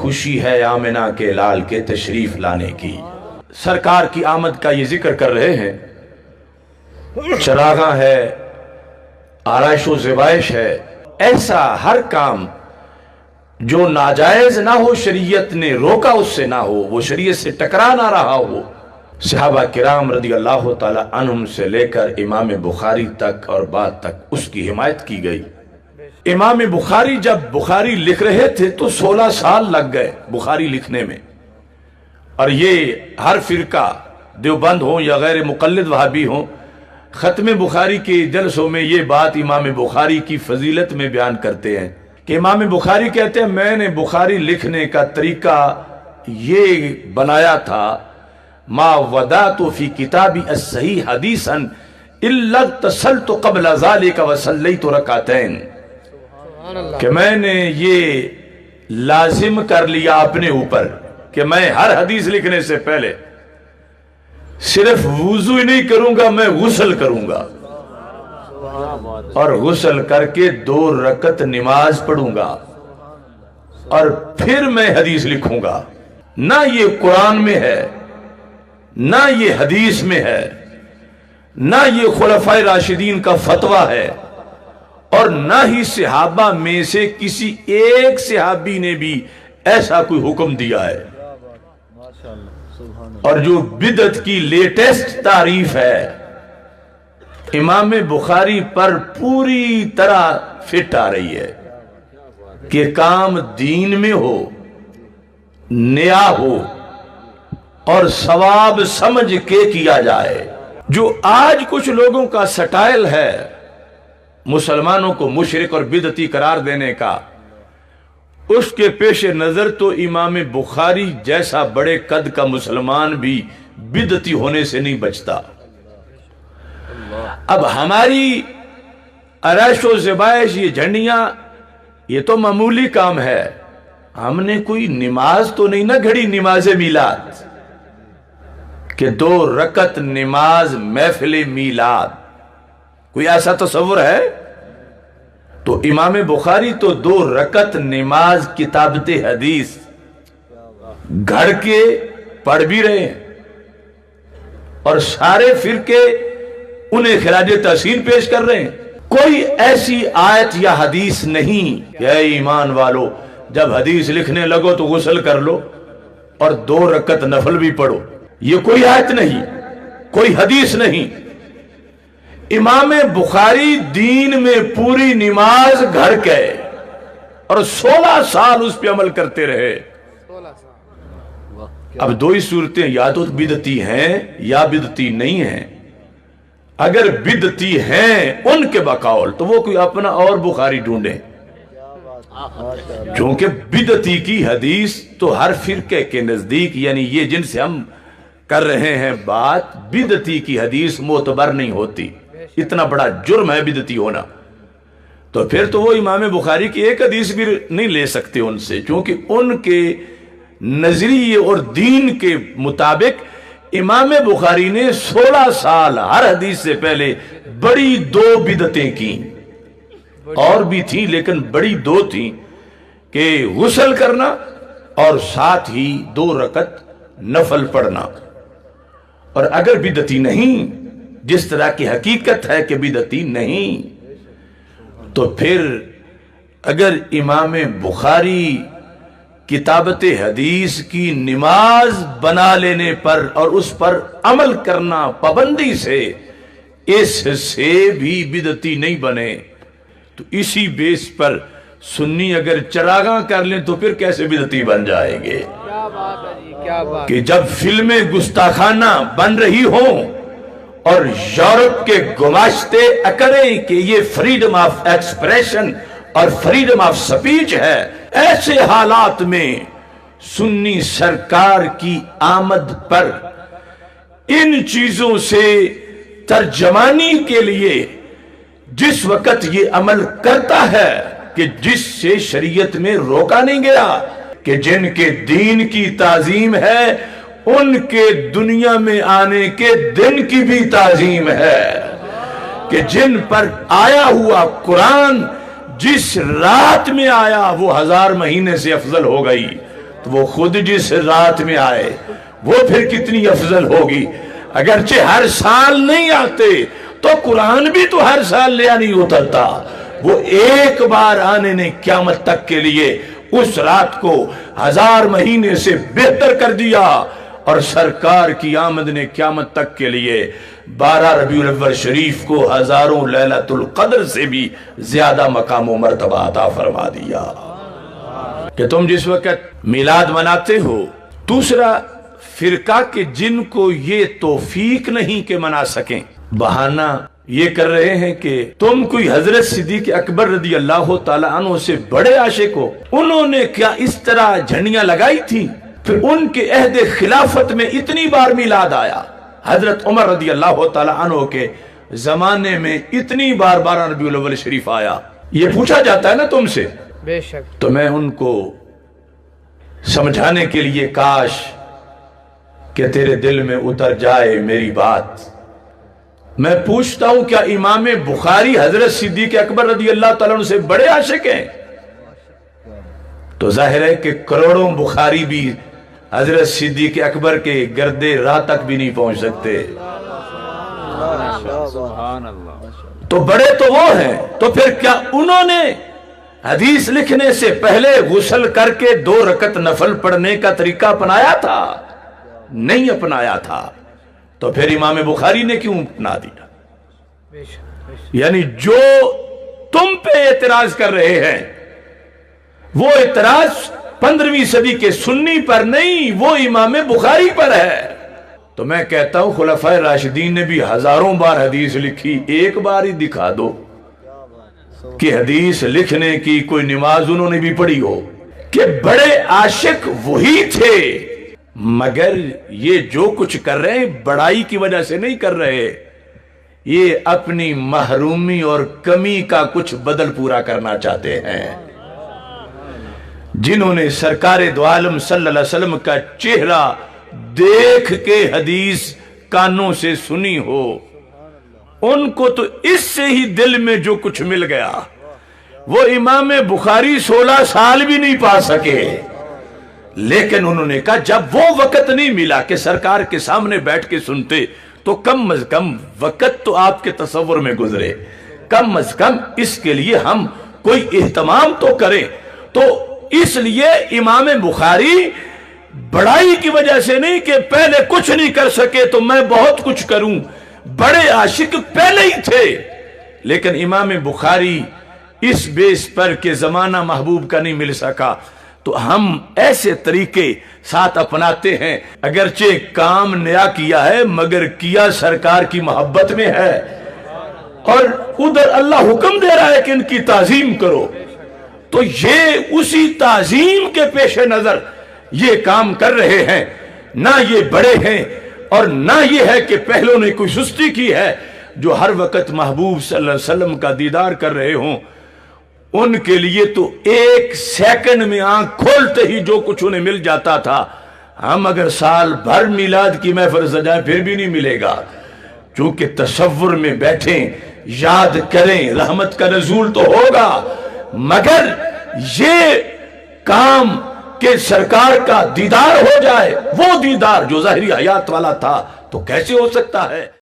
خوشی ہے آمنہ کے لال کے تشریف لانے کی۔ سرکار کی آمد کا یہ ذکر کر رہے ہیں، چراغاں ہے، آرائش و زیبائش ہے۔ ایسا ہر کام جو ناجائز نہ ہو، شریعت نے روکا اس سے نہ ہو، وہ شریعت سے ٹکرا نہ رہا ہو۔ صحابہ کرام رضی اللہ تعالی عنہم سے لے کر امام بخاری تک اور بعد تک اس کی حمایت کی گئی۔ امام بخاری جب بخاری لکھ رہے تھے تو 16 سال لگ گئے بخاری لکھنے میں، اور یہ ہر فرقہ دیوبند ہوں یا غیر مقلد وہابی ہوں، ختم بخاری کے جلسوں میں یہ بات امام بخاری کی فضیلت میں بیان کرتے ہیں کہ امام بخاری کہتے ہیں میں نے بخاری لکھنے کا طریقہ یہ بنایا تھا، ما ودعت فی کتابی الصحیح حدیثا الا اغتسلت قبل ذلك وصلیت رکعتین، کہ میں نے یہ لازم کر لیا اپنے اوپر کہ میں ہر حدیث لکھنے سے پہلے صرف وضو ہی نہیں کروں گا، میں غسل کروں گا، اور غسل کر کے 2 رکعت نماز پڑھوں گا، اور پھر میں حدیث لکھوں گا۔ نہ یہ قرآن میں ہے، نہ یہ حدیث میں ہے، نہ یہ خلفائے راشدین کا فتویٰ ہے، اور نہ ہی صحابہ میں سے کسی ایک صحابی نے بھی ایسا کوئی حکم دیا ہے۔ اور جو بدعت کی لیٹسٹ تعریف ہے، امام بخاری پر پوری طرح فٹ آ رہی ہے کہ کام دین میں ہو، نیا ہو، اور ثواب سمجھ کے کیا جائے۔ جو آج کچھ لوگوں کا سٹائل ہے مسلمانوں کو مشرک اور بدعتی قرار دینے کا، اس کے پیش نظر تو امام بخاری جیسا بڑے قد کا مسلمان بھی بدعتی ہونے سے نہیں بچتا۔ اب ہماری آرائش و زیبائش، یہ جھنڈیاں، یہ تو معمولی کام ہے۔ ہم نے کوئی نماز تو نہیں نہ گھڑی، نماز میلاد کہ 2 رکعت نماز محفل میلاد، کوئی ایسا تصور ہے؟ تو امام بخاری تو 2 رکعت نماز کتابت حدیث گھڑ کے پڑھ بھی رہے ہیں، اور سارے فرقے انہیں خراج تحسین پیش کر رہے ہیں۔ کوئی ایسی آیت یا حدیث نہیں کہ اے ایمان والو جب حدیث لکھنے لگو تو غسل کر لو اور 2 رکعت نفل بھی پڑھو، یہ کوئی آیت نہیں، کوئی حدیث نہیں۔ امام بخاری دین میں پوری نماز گھڑ کے اور 16 سال اس پہ عمل کرتے رہے۔ اب 2 ہی صورتیں، یا تو بدعتی ہیں یا بدعتی نہیں ہیں۔ اگر بدعتی ہیں ان کے بقول تو وہ کوئی اپنا اور بخاری ڈھونڈیں، چونکہ بدعتی کی حدیث تو ہر فرقے کے نزدیک، یعنی یہ جن سے ہم کر رہے ہیں بات، بدعتی کی حدیث معتبر نہیں ہوتی۔ اتنا بڑا جرم ہے بدعتی ہونا، تو پھر تو وہ امام بخاری کی ایک حدیث بھی نہیں لے سکتے ان سے، چونکہ ان کے نظریے اور دین کے مطابق امام بخاری نے 16 سال ہر حدیث سے پہلے بڑی 2 بدعتیں کی، اور بھی تھیں لیکن بڑی 2 تھیں، کہ غسل کرنا اور ساتھ ہی 2 رکعت نفل پڑھنا۔ اور اگر بدعتی نہیں، جس طرح کی حقیقت ہے کہ بدعتی نہیں، تو پھر اگر امام بخاری کتابت حدیث کی نماز بنا لینے پر اور اس پر عمل کرنا پابندی سے اس سے بھی بدعتی نہیں بنے، تو اسی بیس پر سنی اگر چراغاں کر لیں تو پھر کیسے بدعتی بن جائیں گے؟ کہ جب فلمیں گستاخانہ بن رہی ہوں اور یورپ کے گماشتے اکڑیں کہ یہ فریڈم آف ایکسپریشن اور فریڈم آف سپیچ ہے، ایسے حالات میں سنی سرکار کی آمد پر ان چیزوں سے ترجمانی کے لیے جس وقت یہ عمل کرتا ہے کہ جس سے شریعت میں روکا نہیں گیا، کہ جن کے دین کی تعظیم ہے ان کے دنیا میں آنے کے دن کی بھی تعظیم ہے، کہ جن پر آیا ہوا قرآن جس رات میں آیا وہ 1000 مہینے سے افضل ہو گئی، تو وہ خود جس رات میں آئے وہ پھر کتنی افضل ہوگی۔ اگرچہ ہر سال نہیں آتے تو قرآن بھی تو ہر سال لیا نہیں اترتا، وہ ایک بار آنے نے قیامت تک کے لیے اس رات کو 1000 مہینے سے بہتر کر دیا، اور سرکار کی آمد نے قیامت تک کے لیے 12 ربیع الاول شریف کو ہزاروں لیلۃ القدر سے بھی زیادہ مقام و مرتبہ عطا فرما دیا کہ تم جس وقت میلاد مناتے ہو۔ دوسرا فرقہ کہ جن کو یہ توفیق نہیں کہ منا سکیں، بہانہ یہ کر رہے ہیں کہ تم کوئی حضرت صدیق اکبر رضی اللہ تعالیٰ عنہ سے بڑے عاشق ہو، انہوں نے کیا اس طرح جھنڈیاں لگائی تھی؟ پھر ان کے عہد خلافت میں اتنی بار میلاد آیا، حضرت عمر رضی اللہ تعالیٰ عنہ کے زمانے میں اتنی بار 12 ربیع الاول شریف آیا۔ یہ پوچھا جاتا ہے نا تم سے، بے شک، تو میں ان کو سمجھانے کے لیے کاش کہ تیرے دل میں اتر جائے میری بات، میں پوچھتا ہوں کیا امام بخاری حضرت صدیق اکبر رضی اللہ تعالیٰ عنہ سے بڑے عاشق ہیں؟ تو ظاہر ہے کہ کروڑوں بخاری بھی حضرت صدیق اکبر کے گردے راہ تک بھی نہیں پہنچ سکتے، تو بڑے تو وہ ہیں۔ تو پھر کیا انہوں نے حدیث لکھنے سے پہلے غسل کر کے 2 رکعت نفل پڑھنے کا طریقہ اپنایا تھا؟ نہیں اپنایا تھا، تو پھر امام بخاری نے کیوں اپنا دیا؟ بے شک، یعنی جو تم پہ اعتراض کر رہے ہیں وہ اعتراض 15ویں صدی کے سنی پر نہیں، وہ امام بخاری پر ہے۔ تو میں کہتا ہوں خلفائے راشدین نے بھی ہزاروں بار حدیث لکھی، ایک بار ہی دکھا دو کہ حدیث لکھنے کی کوئی نماز انہوں نے بھی پڑھی ہو، کہ بڑے عاشق وہی تھے، مگر یہ جو کچھ کر رہے ہیں بڑائی کی وجہ سے نہیں کر رہے، یہ اپنی محرومی اور کمی کا کچھ بدل پورا کرنا چاہتے ہیں۔ جنہوں نے سرکار دو عالم صلی اللہ علیہ وسلم کا چہرہ دیکھ کے حدیث کانوں سے سنی ہو، ان کو تو اس سے ہی دل میں جو کچھ مل گیا، وہ امام بخاری 16 سال بھی نہیں پا سکے، لیکن انہوں نے کہا جب وہ وقت نہیں ملا کہ سرکار کے سامنے بیٹھ کے سنتے تو کم از کم وقت تو آپ کے تصور میں گزرے، کم از کم اس کے لیے ہم کوئی اہتمام تو کریں۔ تو اس لیے امام بخاری بڑائی کی وجہ سے نہیں کہ پہلے کچھ نہیں کر سکے تو میں بہت کچھ کروں، بڑے عاشق پہلے ہی تھے، لیکن امام بخاری اس بیس پر کہ زمانہ محبوب کا نہیں مل سکا تو ہم ایسے طریقے ساتھ اپناتے ہیں، اگرچہ کام نیا کیا ہے مگر کیا سرکار کی محبت میں ہے، اور ادھر اللہ حکم دے رہا ہے کہ ان کی تعظیم کرو، تو یہ اسی تعظیم کے پیش نظر یہ کام کر رہے ہیں، نہ یہ بڑے ہیں اور نہ یہ ہے کہ پہلوں نے کوئی سستی کی ہے۔ جو ہر وقت محبوب صلی اللہ علیہ وسلم کا دیدار کر رہے ہوں ان کے لیے تو 1 سیکنڈ میں آنکھ کھولتے ہی جو کچھ انہیں مل جاتا تھا، ہم اگر سال بھر میلاد کی محفل سجائیں پھر بھی نہیں ملے گا، چونکہ تصور میں بیٹھیں یاد کریں رحمت کا نزول تو ہوگا، مگر یہ کام کہ سرکار کا دیدار ہو جائے، وہ دیدار جو ظاہری حیات والا تھا تو کیسے ہو سکتا ہے؟